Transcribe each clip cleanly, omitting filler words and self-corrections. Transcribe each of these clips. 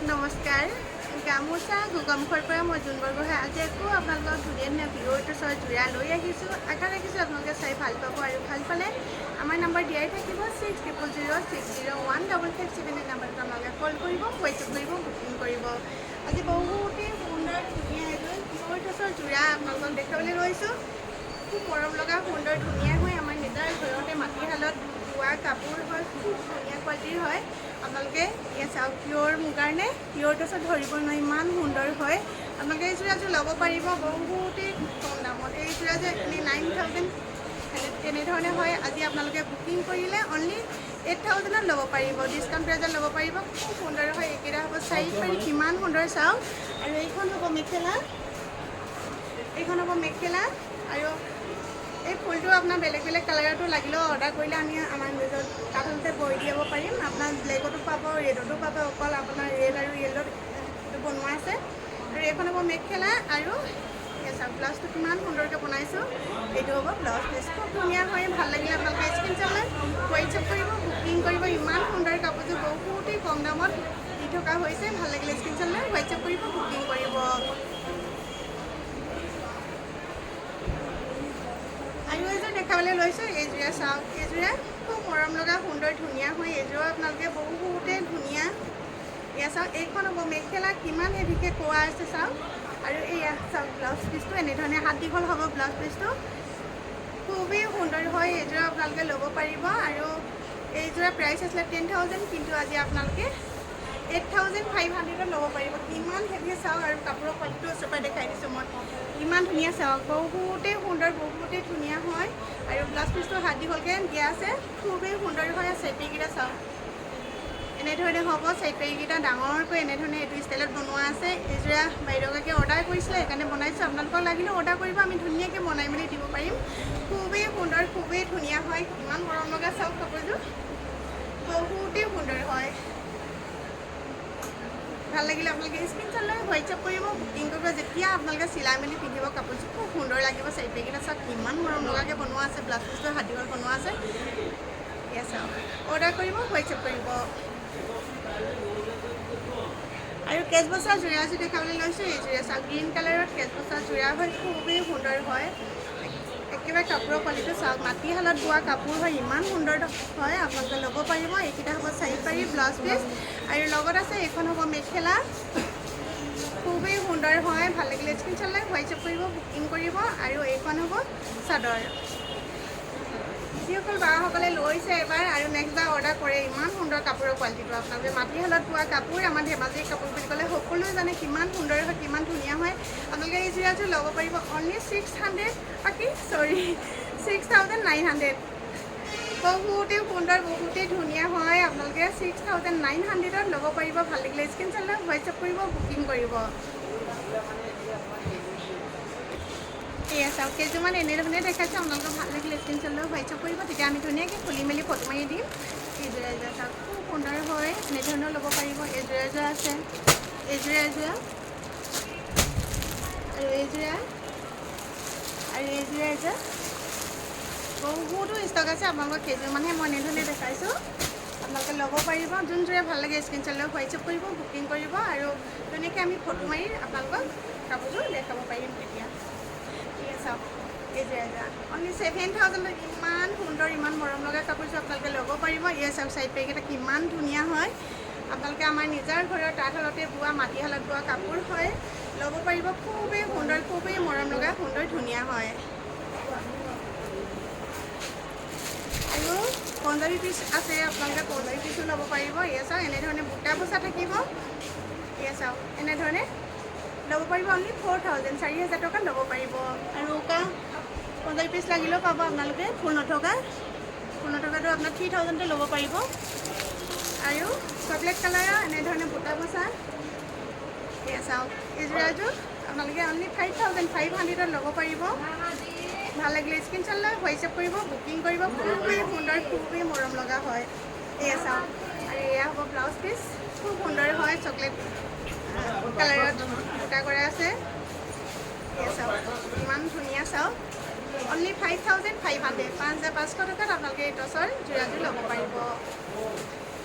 নমস্কাৰ গামোচা গোগামুখৰ পৰা মই জোনবৰ গোহাঁই আজি আকৌ আপোনালোকক ধুনীয়া ধুনীয়া ভিডিঅ' ওচৰত যোৰা লৈ আহিছোঁ আশা ৰাখিছোঁ আপোনালোকে চাই ভাল পাব আৰু ভাল পালে আমাৰ নম্বৰ দিয়াই থাকিব 6000601557 এই নম্বৰটো আপোনালোকে কল কৰিব হোৱাটছএপ কৰিব বুকিং কৰিব আজি বহুতেই সুন্দৰ ধুনীয়া এযোৰ ভিডিঅ'ৰ ওচৰত যোৰা আপোনালোকক দেখাবলৈ লৈছোঁ খুব মৰম লগা সুন্দৰ ধুনীয়া হৈ আমাৰ নিজৰ ঘৰতে মাটিশালত বোৱা কাপোৰ হয় খুব ধুনীয়া কোৱালিটিৰ হয় আপোনালোকে ইয়াত চাওক পিয়'ৰ মুগাৰ নে পিয়'ৰ ড্ৰেছত ধৰিব নোৱাৰি ইমান সুন্দৰ হয় আপোনালোকে এই যোৰাযোৰ ল'ব পাৰিব বহুতেই কম দামত এই যোৰাযোৰ এনেই 9000 তেনেধৰণে হয় আজি আপোনালোকে বুকিং কৰিলে অনলি 8000ত ল'ব পাৰিব ডিছকাউণ্ট প্ৰাইজত ল'ব পাৰিব খুব সুন্দৰ হয় এইকেইটা হ'ব 4 পাৰি কিমান সুন্দৰ চাওক আৰু এইখন হ'ব মেখেলা আৰু এই ফুলটো আপোনাৰ বেলেগ বেলেগ কালাৰতো লাগিলেও অৰ্ডাৰ কৰিলে আমি আমাৰ নিজৰ কাঠতে বৈ দিব পাৰিম আপোনাৰ ব্লেকতো পাব ৰেডতো পাব অকল আপোনাৰ ৰেড আৰু য়েল্লোত বনোৱা আছে আৰু এইখন হ'ব মেখেলা আৰু চাওক ব্লাউজটো কিমান সুন্দৰকৈ বনাইছোঁ এইটো হ'ব ব্লাউজ পিচ খুব ধুনীয়া হয় ভাল লাগিলে আপোনালোকে স্ক্ৰীনশ্বট লৈ হোৱাটছএপ কৰিব বুকিং কৰিব ইমান সুন্দৰ কাপোৰযোৰ বহুতেই কম দামত দি থকা হৈছে ভাল লাগিলে স্ক্ৰীনশ্বট লৈ হোৱাটছএপ কৰিব বুকিং কৰিব আৰু এযোৰ দেখাবলৈ লৈছোঁ এইযোৰে চাওক এইযোৰে খুব মৰম লগা সুন্দৰ ধুনীয়া হয় এইযোৰো আপোনালোকে বহুতেই ধুনীয়া এয়া চাওক এইখন হ'ব মেখেলা কিমান হেভিকৈ কোৱা আছে চাওক আৰু এয়া চাওক ব্লাউজ পিচটো এনেধৰণে হাত দীঘল হ'ব ব্লাউজ পিচটো খুবেই সুন্দৰ হয় এইযোৰা আপোনালোকে ল'ব পাৰিব আৰু এইযোৰা প্ৰাইচ আছিলে 10,000 কিন্তু আজি আপোনালোকে 8500ত ল'ব পাৰিব কিমান হেভি চাওক আৰু কাপোৰৰ কোৱালিটিটো ওচৰৰ পৰা দেখাই দিছোঁ মই ইমান ধুনীয়া চাওক বহুতেই সুন্দৰ বহুতেই ধুনীয়া হয় আৰু ব্লাউজ পিচটো হাত দীঘলকৈ দিয়া আছে খুবেই সুন্দৰ হয় চাইড পেকেইটা চাওক এনেধৰণে হ'ব চাইড পেকেইটা ডাঙৰকৈ এনেধৰণে এইটো ষ্টাইলত বনোৱা আছে এইযোৰা বাইদেউগৰাকীয়ে অৰ্ডাৰ কৰিছিলে সেইকাৰণে বনাইছোঁ আপোনালোকক লাগিলেও অৰ্ডাৰ কৰিব আমি ধুনীয়াকৈ বনাই মেলি দিব পাৰিম খুবেই সুন্দৰ খুবেই ধুনীয়া হয় ইমান মৰম লগা চাওক কাপোৰযোৰ বহুতেই সুন্দৰ হয় ভাল লাগিলে আপোনালোকে স্ক্ৰীনশ্বট লৈ হোৱাটছএপ কৰিব বুকিং কৰিব যেতিয়া আপোনালোকে চিলাই মেলি পিন্ধিব কাপোৰযোৰ খুব সুন্দৰ লাগিব চাইড পেকেইটা চাওক কিমান মৰম লগাকৈ বনোৱা আছে ব্লাউজ পিচটো হাত দীঘল বনোৱা আছে এয়া চাওক অৰ্ডাৰ কৰিব হোৱাটছএপ কৰিব আৰু কেচ বচা যোৰাযোৰ দেখাবলৈ লৈছোঁ এই যোৰা চাওক গ্ৰীণ কালাৰত কেচ বচা যোৰা হয় খুবেই সুন্দৰ হয় একেবাৰে কাপোৰৰ কোৱালিটিটো চাওক মাটিশালত বোৱা কাপোৰ হয় ইমান সুন্দৰ হয় আপোনালোকে ল'ব পাৰিব এইকেইটা হ'ব 4 পাৰি ব্লাউজ পিচ আৰু লগত আছে এইখন হ'ব মেখেলা খুবেই সুন্দৰ হয় ভাল লাগিলে স্ক্ৰীনশ্বট লৈ হোৱাটছএপ কৰিব বুকিং কৰিব আৰু এইখন হ'ব চাদৰ যিসকল বাসকলে লৈছে এবাৰ আৰু নেক্সট বাৰ অৰ্ডাৰ কৰে ইমান সুন্দৰ কাপোৰৰ কোৱালিটিটো আপোনালোকে মাটিশালত বোৱা কাপোৰ আমাৰ ধেমাজিৰ কাপোৰ বুলি ক'লে সকলোৱে জানে কিমান সুন্দৰ হয় কিমান ধুনীয়া হয় আপোনালোকে এই যোৰাযোৰ ল'ব পাৰিব অনলি 6,900 বহুতেই সুন্দৰ বহুতেই ধুনীয়া হয় আপোনালোকে 6,900ত ল'ব পাৰিব ভাল লাগিলে স্ক্ৰীনশ্বট লৈ হোৱাটছএপ কৰিব বুকিং কৰিব এয়া চাওক কেইযোৰমান এনেধৰণে দেখাইছোঁ আপোনালোকক ভাল লাগিলে স্ক্ৰীনশ্বট লৈ হোৱাটছএপ কৰিব তেতিয়া আমি ধুনীয়াকৈ খুলি মেলি ফটো মাৰি দিম এইযোৰা এযোৰা চাওক খুব সুন্দৰ হয় এনেধৰণৰ ল'ব পাৰিব এইযোৰা এযোৰা আছে এইযোৰা এযোৰা আৰু এইযোৰা এযোৰা বহুতো ষ্টক আছে আপোনালোকক কেইযোৰমানহে মই এনেধৰণে দেখাইছোঁ আপোনালোকে ল'ব পাৰিব যোনযোৰে ভাল লাগে স্ক্ৰীনশ্বট লৈ হোৱাটছএপ কৰিব বুকিং কৰিব আৰু ধুনীয়াকৈ আমি ফটো মাৰি আপোনালোকক কাপোৰযোৰ দেখাব পাৰিম তেতিয়া ঠিক আছে চাওক এইযোৰা অনলি 7,000 ইমান সুন্দৰ ইমান মৰম লগা কাপোৰযোৰ আপোনালোকে ল'ব পাৰিব এয়া চাওক চাইড পেকেইটা কিমান ধুনীয়া হয় আপোনালোকে আমাৰ নিজৰ ঘৰৰ তাঁতশালতে বোৱা মাটিশালত বোৱা কাপোৰ হয় ল'ব পাৰিব খুবেই সুন্দৰ খুবেই মৰম লগা সুন্দৰ ধুনীয়া হয় আৰু পঞ্জাৱী পিচ আছে আপোনালোকে পঞ্জাৱী পিচো ল'ব পাৰিব এয়া চাওক এনেধৰণে বুটা বচা থাকিব এয়া চাওক এনেধৰণে ল'ব পাৰিব অনলি 4,000 4,000 টকাত ল'ব পাৰিব আৰু উকা পঞ্জাৱী পিচ লাগিলেও পাব আপোনালোকে ফুল নথকাটো আপোনাৰ 3,000তে ল'ব পাৰিব আৰু চকলেট কালাৰৰ এনেধৰণে বুটা বচা এয়া চাওক এইযোৰাযোৰ আপোনালোকে অনলি 5,500ত ল'ব পাৰিব ভাল লাগিলে স্ক্ৰীনশ্বট লৈ হোৱাটছএপ কৰিব বুকিং কৰিব খুবেই সুন্দৰ খুবেই মৰম লগা হয় এয়া চাওক আৰু এয়া হ'ব ব্লাউজ পিচ খুব সুন্দৰ হয় চকলেট কালাৰত বুটা কৰা আছে এয়া চাওক ইমান ধুনীয়া চাওক অনলি 5,500 5,500 টকাত আপোনালোকে এই টচৰ যোৰাযোৰ ল'ব পাৰিব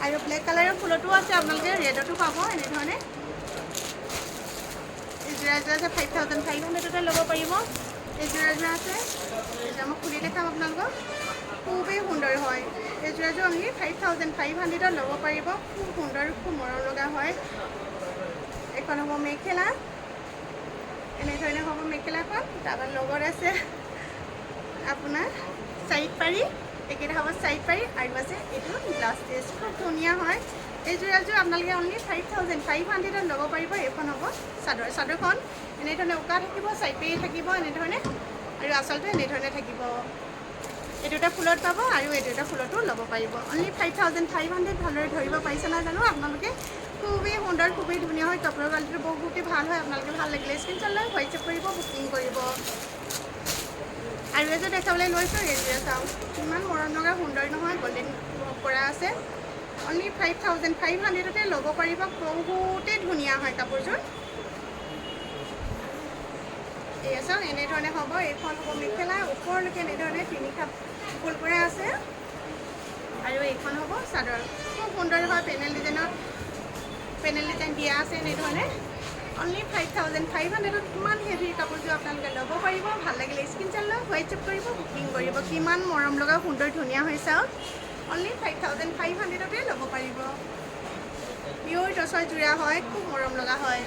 আৰু ব্লেক কালাৰৰ ফুলতো আছে আপোনালোকে ৰেডতো পাব এনেধৰণে এযোৰা আছে 5500 ল'ব পাৰিব এযোৰা আছে এতিয়া মই খুলি দেখাম আপোনালোকক খুবেই সুন্দৰ হয় এযোৰাযোৰ আমি 5500 ল'ব পাৰিব খুব সুন্দৰ খুব মৰম লগা হয় এখন হ'ব মেখেলা এনেধৰণে হ'ব মেখেলাখন তাৰপৰা লগত আছে আপোনাৰ চাইড পাৰি এইকেইটা হ'ব চাইড পাৰি আৰু আছে এইটো ব্লাউজ পিচ খুব ধুনীয়া হয় এইযোৰাযোৰ আপোনালোকে অনলি 5500 ল'ব পাৰিব এইখন হ'ব চাদৰখন এনেধৰণে উকা থাকিব চাইড পাৰি থাকিব এনেধৰণে আৰু আচলতে এনেধৰণে থাকিব এই দুটা ফুলত পাব আৰু এই দুটা ফুলতো ল'ব পাৰিব অনলি 5500 ভালদৰে ধৰিব পাৰিছে না জানো আপোনালোকে খুবেই সুন্দৰ খুবেই ধুনীয়া হয় কাপোৰৰ কোৱালিটিটো বহুতেই ভাল হয় আপোনালোকে ভাল লাগিলে স্ক্ৰীনশ্বট লৈ হোৱাটছএপ কৰিব বুকিং কৰিব আৰু এযোৰ দেখাবলৈ লৈছোঁ এইযোৰে চাওক ইমান মৰম লগা সুন্দৰ নহয় গল্ডেন কৰা আছে অনলি 5500 ল'ব পাৰিব বহুতেই ধুনীয়া হয় কাপোৰযোৰ এয়া চাওক এনেধৰণে হ'ব এইখন হ'ব মেখেলা ওপৰলৈকে এনেধৰণে তিনিখাপ ফুল কৰা আছে আৰু এইখন হ'ব চাদৰ খুব সুন্দৰ হয় পেনেল ডিজাইন দিয়া আছে এনেধৰণে অনলি 5500 কিমান হেভি কাপোৰযোৰ আপোনালোকে ল'ব পাৰিব ভাল লাগিলে স্ক্ৰীনশ্বট লৈ হোৱাটছএপ কৰিব বুকিং কৰিব কিমান মৰম লগা সুন্দৰ ধুনীয়া হৈ চাওক অনলি 5500 ল'ব পাৰিব পিয়ৰ টচৰ যোৰা হয় খুব মৰম লগা হয়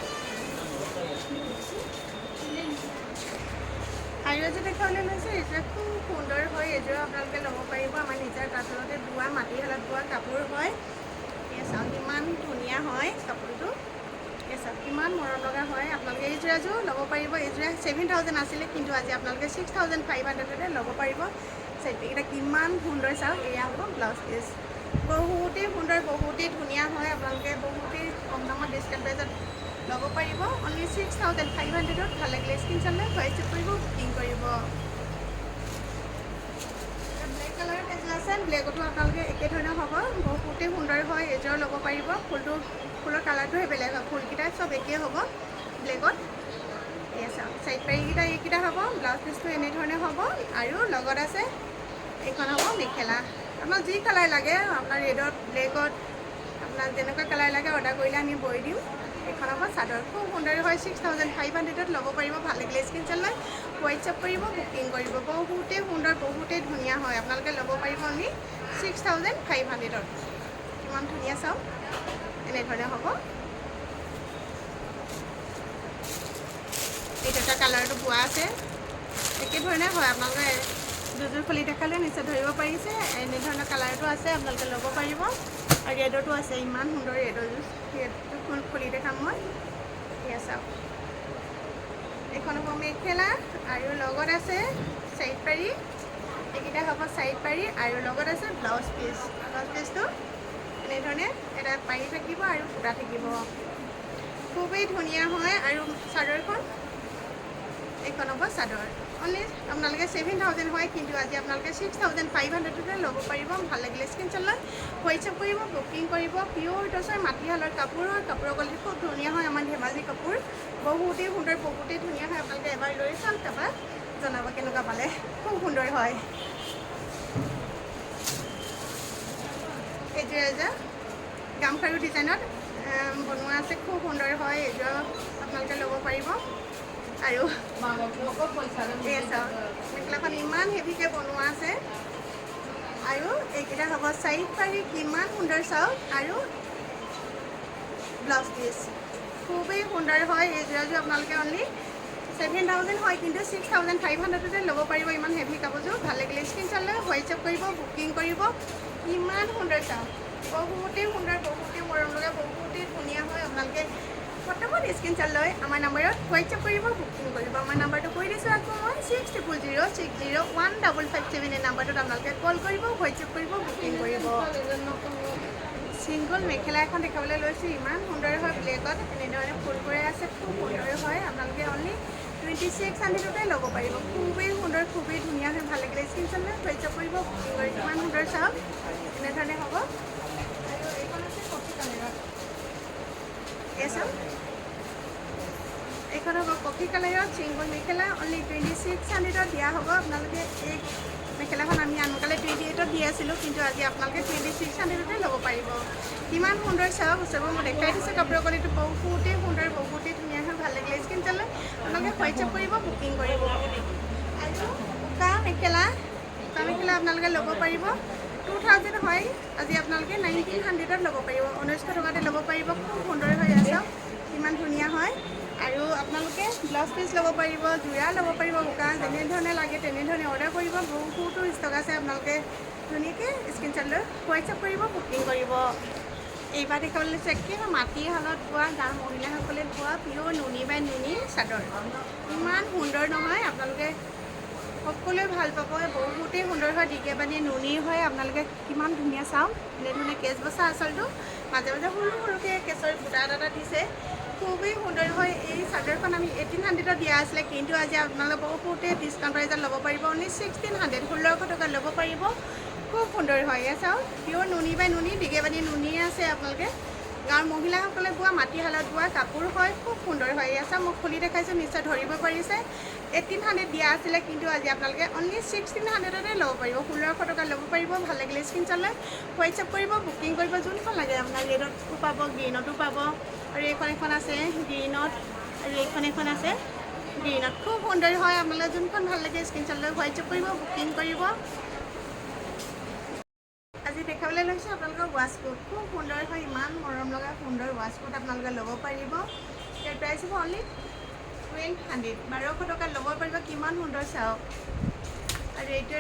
আৰু এযোৰ দেখাবলৈ লৈছে এইযোৰ খুব সুন্দৰ হয় এইযোৰ আপোনালোকে ল'ব পাৰিব আমাৰ নিজৰ কাপোৰতে বোৱা মাটিশালত বোৱা কাপোৰ হয় এই চাওক ইমান ধুনীয়া হয় কাপোৰটো এই চাওক কিমান মৰম লগা হয় আপোনালোকে এইযোৰাযোৰ ল'ব পাৰিব এইযোৰা 7000 আছিলে কিন্তু আজি আপোনালোকে 6500 ল'ব পাৰিব এইকেইটা কিমান সুন্দৰ চাওক এয়া হ'ব ব্লাউজ পিচ বহুতেই সুন্দৰ বহুতেই ধুনীয়া হয় আপোনালোকে বহুতেই কম দামত ডিছকাউণ্ট প্ৰাইজত ল'ব পাৰিব অনলি 6500 ভাল লাগিলে স্ক্ৰীনশ্বট লৈ হোৱাটছএপ কৰিব বুকিং কৰিব ব্লেক কালাৰৰ এযোৰ আছে ব্লেকতো আপোনালোকে একেধৰণে হ'ব বহুতেই সুন্দৰ হয় এযোৰ ল'ব পাৰিব ফুলৰ কালাৰটোহে বেলেগ হয় ফুলকেইটা চব একেই হ'ব ব্লেকত এয়া চাওক চাইড পাৰিকেইটা এইকেইটা হ'ব ব্লাউজ পিচটো এনেধৰণে হ'ব আৰু লগত আছে এইখন হ'ব মেখেলা আপোনাক যি কালাৰ লাগে আপোনাৰ ৰেডত ব্লেকত আপোনাক যেনেকুৱা কালাৰ লাগে অৰ্ডাৰ কৰিলে আমি বৈ দিম এইখন হ'ব চাদৰ খুব সুন্দৰ হয় 6500 ল'ব পাৰিব ভাল লাগিলে স্ক্ৰীনশ্বট লৈ হোৱাটছএপ কৰিব বুকিং কৰিব বহুতেই সুন্দৰ বহুতেই ধুনীয়া হয় আপোনালোকে ল'ব পাৰিব অনলি 6500 কিমান ধুনীয়া চাওক এনেধৰণে হ'ব এই দুটা কালাৰটো বোৱা আছে একেধৰণে হয় আপোনালোকে দুযোৰ খুলি দেখালে নিশ্চয় ধৰিব পাৰিছে এনেধৰণৰ কালাৰটো আছে আপোনালোকে ল'ব পাৰিব আৰু ৰেডতো আছে ইমান সুন্দৰ ৰেডটো খুলি দেখাম মই এয়া চাওক এইখন হ'ব মেখেলা আৰু লগত আছে চাইড পাৰি এইকেইটা হ'ব চাইড পাৰি আৰু লগত আছে ব্লাউজ পিচটো এনেধৰণে এটা পাৰি থাকিব আৰু ফুটা থাকিব খুবেই ধুনীয়া হয় আৰু চাদৰখন এইখন হ'ব চাদৰ অনলি আপোনালোকে 7000 হয় কিন্তু আজি আপোনালোকে 6500 ল'ব পাৰিব ভাল লাগিলে স্ক্ৰীনশ্বট লৈ হোৱাটছএপ কৰিব বুকিং কৰিব পিয়ৰ টচৰ মাটিশালৰ কাপোৰৰ কোৱালিটি খুব ধুনীয়া হয় আমাৰ ধেমাজি কাপোৰ বহুতেই সুন্দৰ বহুতেই ধুনীয়া হয় আপোনালোকে এবাৰ লৈ চাওক তাৰপৰা জনাব কেনেকুৱা পালে খুব সুন্দৰ হয় এইযোৰ গামখাৰু ডিজাইনত বনোৱা আছে খুব সুন্দৰ হয় এইযোৰ আপোনালোকে ল'ব পাৰিব আৰু মেখেলাখন ইমান হেভিকৈ বনোৱা আছে আৰু এইকেইটা হ'ব চাইড পাৰি কিমান সুন্দৰ চাওক আৰু ব্লাউজ পিচ খুবেই সুন্দৰ হয় এইযোৰাযোৰ আপোনালোকে অনলি 7000 হয় কিন্তু 6500 ল'ব পাৰিব ইমান হেভি কাপোৰযোৰ ভাল লাগিলে স্ক্ৰীনশ্বট লৈ হোৱাটছএপ কৰিব বুকিং কৰিব ইমান সুন্দৰ চাওক বহুতেই সুন্দৰ বহুতেই মৰম লগা বহুতেই ধুনীয়া হয় আপোনালোকে ফটাফট স্ক্ৰীনশ্বট লৈ আমাৰ নম্বৰত হোৱাটছএপ কৰিব বুকিং কৰিব আমাৰ নম্বৰটো কৈ দিছোঁ আকৌ মই 6006015557 এই নম্বৰটোত আপোনালোকে কল কৰিব হোৱাটছএপ কৰিব বুকিং কৰিব চিংগল মেখেলা এখন দেখাবলৈ লৈছোঁ ইমান সুন্দৰ হয় ব্লেকত এনেধৰণে ফুল কৰি আছে খুব সুন্দৰ হয় আপোনালোকে অনলি 2600 ল'ব পাৰিব খুবেই সুন্দৰ খুবেই ধুনীয়া হয় ভাল লাগিলে স্ক্ৰীনশ্বট লৈ হোৱাটছএপ কৰিব বুকিং কৰি কিমান সুন্দৰ চাওক এনেধৰণে হ'ব আৰু এইখন আছে কফি কালাৰত এই চাওক এইখন হ'ব কফি কালাৰত চিংগল মেখেলা অনলি 2600 দিয়া হ'ব আপোনালোকে এই মেখেলাখন আমি আনকালে 28ত দি আছিলোঁ, কিন্তু আজি আপোনালোকে 2600তে ল'ব পাৰিব। কিমান সুন্দৰ চাওক, ওচৰবোৰ মই দেখাই দিছোঁ। কাপোৰৰ কোৱালিটি বহুতেই সুন্দৰ, বহুতেই ধুনীয়া হয়। ভাল লাগিলে স্ক্ৰীনশ্বট আপোনালোকে হোৱাটছএপ কৰিব, বুকিং কৰিব। আৰু উকা মেখেলা আপোনালোকে ল'ব পাৰিব। 2000 হয়, আজি আপোনালোকে 1900ত ল'ব পাৰিব। 1900 টকাতে ল'ব পাৰিব। খুব সুন্দৰ হৈ আছে, ইমান ধুনীয়া হয়। আৰু আপোনালোকে ব্লাউজ পিচ ল'ব পাৰিব, যোৰা ল'ব পাৰিব। উকা যেনেধৰণে লাগে তেনেধৰণে অৰ্ডাৰ কৰিব। বহুতো ষ্টক আছে, আপোনালোকে ধুনীয়াকৈ স্ক্ৰীনশ্বট লৈ হোৱাটছএপ কৰিব, বুকিং কৰিব। এইবাৰ দেখাবলৈ লৈছোঁ একেবাৰে মাটিশালত বোৱা, গাঁৱৰ মহিলাসকলে বোৱা পিয়ৰ নুনি বাই নুনি চাদৰ। ইমান সুন্দৰ নহয়, আপোনালোকে সকলোৱে ভাল পাব। বহুতেই সুন্দৰ হয়, দীঘে বানী নুনিৰ হয়। আপোনালোকে কিমান ধুনীয়া চাওক, এনেধৰণে কেঁচ বচা আঁচলটো মাজে মাজে সৰু সৰুকৈ কেঁচৰ বুটা এটা দিছে। খুবেই সুন্দৰ হয়। এই চাদৰখন আমি 1800ত দিয়া আছিলে, কিন্তু আজি আপোনালোকে বহুতে ডিছকাউণ্ট প্ৰাইজত ল'ব পাৰিব। অনলি 1600, 1600 টকাত ল'ব পাৰিব। খুব সুন্দৰ হয়। এয়া চাওক, পিয়ৰ নুনি বাই নুনি, দীঘে বানী নুনি আছে। আপোনালোকে গাঁৱৰ মহিলাসকলে বোৱা, মাটিশালত বোৱা কাপোৰ হয়। খুব সুন্দৰ হয়। এয়া চাওক, মই খুলি দেখাইছোঁ, নিশ্চয় ধৰিব পাৰিছে। 1800 দিয়া আছিলে, কিন্তু আজি আপোনালোকে অনলি 1600তে ল'ব পাৰিব। 1600 টকাত ল'ব পাৰিব। ভাল লাগিলে স্ক্ৰীনশ্বট লৈ হোৱাটছএপ কৰিব, বুকিং কৰিব। যোনখন লাগে আপোনাৰ ৰেডতো পাব, গ্ৰীণতো পাব। আৰু এইখন এখন আছে গ্ৰীণত, আৰু এইখন আছে গ্ৰীণত। খুব সুন্দৰ হয়। আপোনালোকে যোনখন ভাল লাগে স্ক্ৰীনশ্বট লৈ হোৱাটছএপ কৰিব, বুকিং কৰিব। আজি দেখাবলৈ লৈছোঁ আপোনালোকৰ ৱাছকোট। খুব সুন্দৰ হয়, ইমান মৰম লগা সুন্দৰ ৱাছকোট আপোনালোকে ল'ব পাৰিব। ইয়াৰ প্ৰাইচ হ'ব অনলি 1200, 1200 টকাত ল'ব পাৰিব। কিমান সুন্দৰ চাওক। আৰু এইটো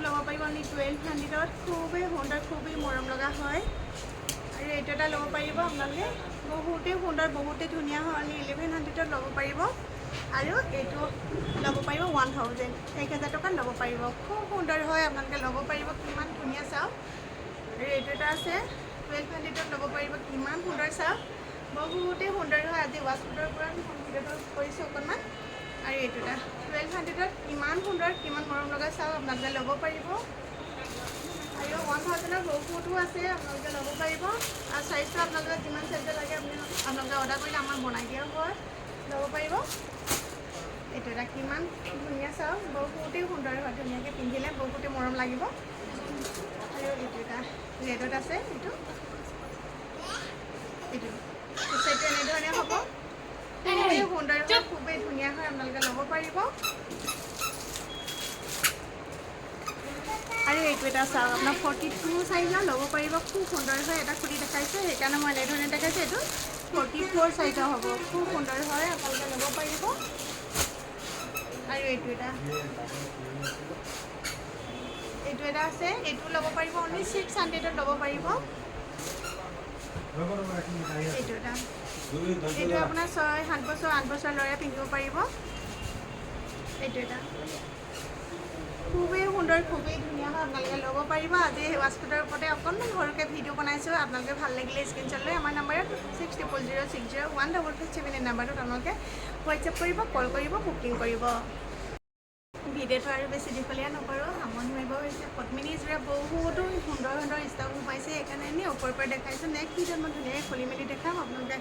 ল'ব পাৰিব অনলি 1200ত। খুবেই সুন্দৰ, খুবেই মৰম লগা হয়। আৰু এইটো এটা ল'ব পাৰিব আপোনালোকে, বহুতেই সুন্দৰ, বহুতেই ধুনীয়া হয়। অনলি 1100ত ল'ব পাৰিব। আৰু এইটো ল'ব পাৰিব 1000, 1000 টকাত ল'ব পাৰিব। খুব সুন্দৰ হয়, আপোনালোকে ল'ব পাৰিব। কিমান ধুনীয়া চাওক। আৰু এইটো এটা আছে 1200ত ল'ব পাৰিব। কিমান সুন্দৰ চাওক, বহুতেই সুন্দৰ হয়। আজি ৱাছকোটৰ পৰা ভিডিঅ'টো কৰিছোঁ অকণমান। আৰু এইটো এটা 1200ত কিমান সুন্দৰ, কিমান মৰম লগা চাওক, আপোনালোকে ল'ব পাৰিব। আৰু 1000ৰ বহুতো আছে, আপোনালোকে ল'ব পাৰিব। আৰু চাইজটো আপোনালোকে যিমান চাইজৰ লাগে আপোনালোকে অৰ্ডাৰ কৰিলে আমাৰ বনাই দিয়া হয়, ল'ব পাৰিব। এইটো এটা কিমান ধুনীয়া চাওক, বহুতেই সুন্দৰ হয়। ধুনীয়াকৈ পিন্ধিলে বহুতেই মৰম লাগিব। আৰু এইটো এটা ৰেডত আছে, এইটো এনেধৰণে হ'ব। খুবেই সুন্দৰ হয়, খুবেই ধুনীয়া হয়। আপোনালোকে ল'ব পাৰিব। আৰু এইটো এটা চাওক, আপোনাৰ 42 চাইজৰ ল'ব পাৰিব। খুব সুন্দৰ হয়। এটা খুলি দেখাইছোঁ, সেইকাৰণে মই এনেধৰণে দেখাইছোঁ। এইটো 44 চাইজৰ হ'ব। খুব সুন্দৰ হয়, আপোনালোকে ল'ব পাৰিব। আৰু এইটো এটা আছে, এইটো ল'ব পাৰিব। অনলি 600ত ল'ব পাৰিব। এইটো আপোনাৰ 6-7 বছৰ, 8 বছৰ ল'ৰাই পিন্ধিব পাৰিব। এইটো এটা খুবেই সুন্দৰ, খুবেই ধুনীয়া হয়। আপোনালোকে ল'ব পাৰিব। আজি সেই ৱাছকোটৰ ওপৰতে অকণমান সৰুকৈ ভিডিঅ' বনাইছোঁ। আপোনালোকে ভাল লাগিলে স্ক্ৰীনশ্বট লৈ আমাৰ নাম্বাৰত 6000601557 এই নাম্বাৰটোত আপোনালোকে হোৱাটছএপ কৰিব, কল কৰিব, বুকিং কৰিব। ভিডিঅ'টো আৰু বেছি দীঘলীয়া নকৰোঁ, সামৰণি মাৰিব হৈছে। পদ্মিনী যোৰা বহুতো সুন্দৰ সুন্দৰ ষ্টক সোমাইছে, সেইকাৰণে এনেই ওপৰৰ পৰা দেখাইছোঁ। নেক্সট ভিডিঅ'ত মই ধুনীয়াকৈ খুলি মেলি দেখাম, আপোনালোকে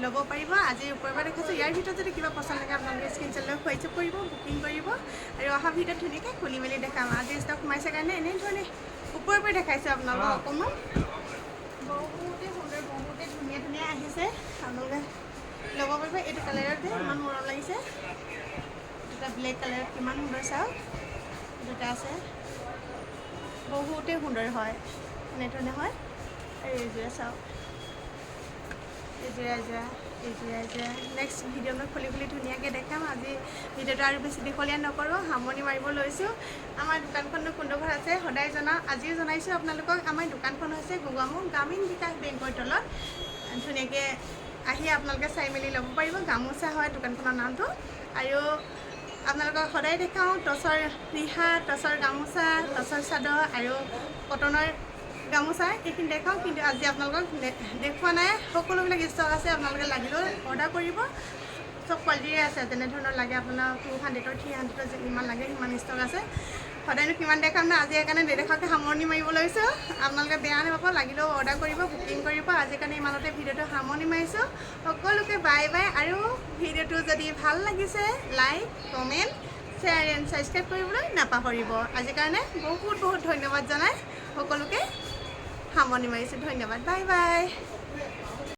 ল'ব পাৰিব। আজি ওপৰৰ পৰা দেখাইছোঁ। ইয়াৰ ভিতৰত যদি কিবা পচন্দ লাগে আপোনালোকে স্ক্ৰীনশ্বট লৈ হোৱাটছএপ কৰিব, বুকিং কৰিব। আৰু অহা ভিডিঅ'ত ধুনীয়াকৈ খুলি মেলি দেখাম। আজি ষ্টক সোমাইছে কাৰণে এনেধৰণে ওপৰৰ পৰা দেখাইছোঁ আপোনালোকক অকণমান। বহুতেই সুন্দৰ, বহুতেই ধুনীয়া ধুনীয়া আহিছে, আপোনালোকে ল'ব পাৰিব। এইটো কালাৰত যে ইমান মৰম লাগিছে, এটা ব্লেক কালাৰত কিমান সুন্দৰ চাওক। দুটা আছে, বহুতেই সুন্দৰ হয়, এনেধৰণে হয়। আৰু এইযোৰা চাওক, এইযোৰা নেক্সট ভিডিঅ' মই খুলি খুলি ধুনীয়াকৈ দেখাম। আজি ভিডিঅ'টো আৰু বেছি দীঘলীয়া নকৰোঁ, সামৰণি মাৰিব লৈছোঁ। আমাৰ দোকানখননো কোনডোখৰত আছে সদায় জনাওঁ, আজিও জনাইছোঁ আপোনালোকক। আমাৰ দোকানখন হৈছে গোগামুখ গ্ৰামীণ বিকাশ বেংকৰ তলত। ধুনীয়াকৈ আহি আপোনালোকে চাই মেলি ল'ব পাৰিব। গামোচা হয় দোকানখনৰ নামটো। আৰু আপোনালোকক সদায় দেখাওঁ টচৰ ৰিহা, টচৰ গামোচা, টচৰ চাদৰ আৰু কটনৰ গামোচা, এইখিনি দেখাওঁ। কিন্তু আজি আপোনালোকক দেখুওৱা নাই। সকলোবিলাক ষ্টক আছে, আপোনালোকে লাগিলেও অৰ্ডাৰ কৰিব। চব কোৱালিটিৰে আছে, যেনেধৰণৰ লাগে আপোনাৰ 200, 300 যিমান লাগে সিমান ষ্টক আছে। সদায়নো কিমান দেখাম ন, আজি সেইকাৰণে নেদেখাকৈ সামৰণি মাৰিব লৈছোঁ। আপোনালোকে বেয়া নাপাব, লাগিলেও অৰ্ডাৰ কৰিব, বুকিং কৰিব। আজিৰ কাৰণে ইমানতে ভিডিঅ'টো সামৰণি মাৰিছোঁ। সকলোকে বাই বাই। আৰু ভিডিঅ'টো যদি ভাল লাগিছে like, comment, share and subscribe কৰিবলৈ নাপাহৰিব আজিৰ কাৰণে বহুত বহুত ধন্যবাদ জনাই সকলোকে সামৰণি মাৰিছোঁ ধন্যবাদ বাই বাই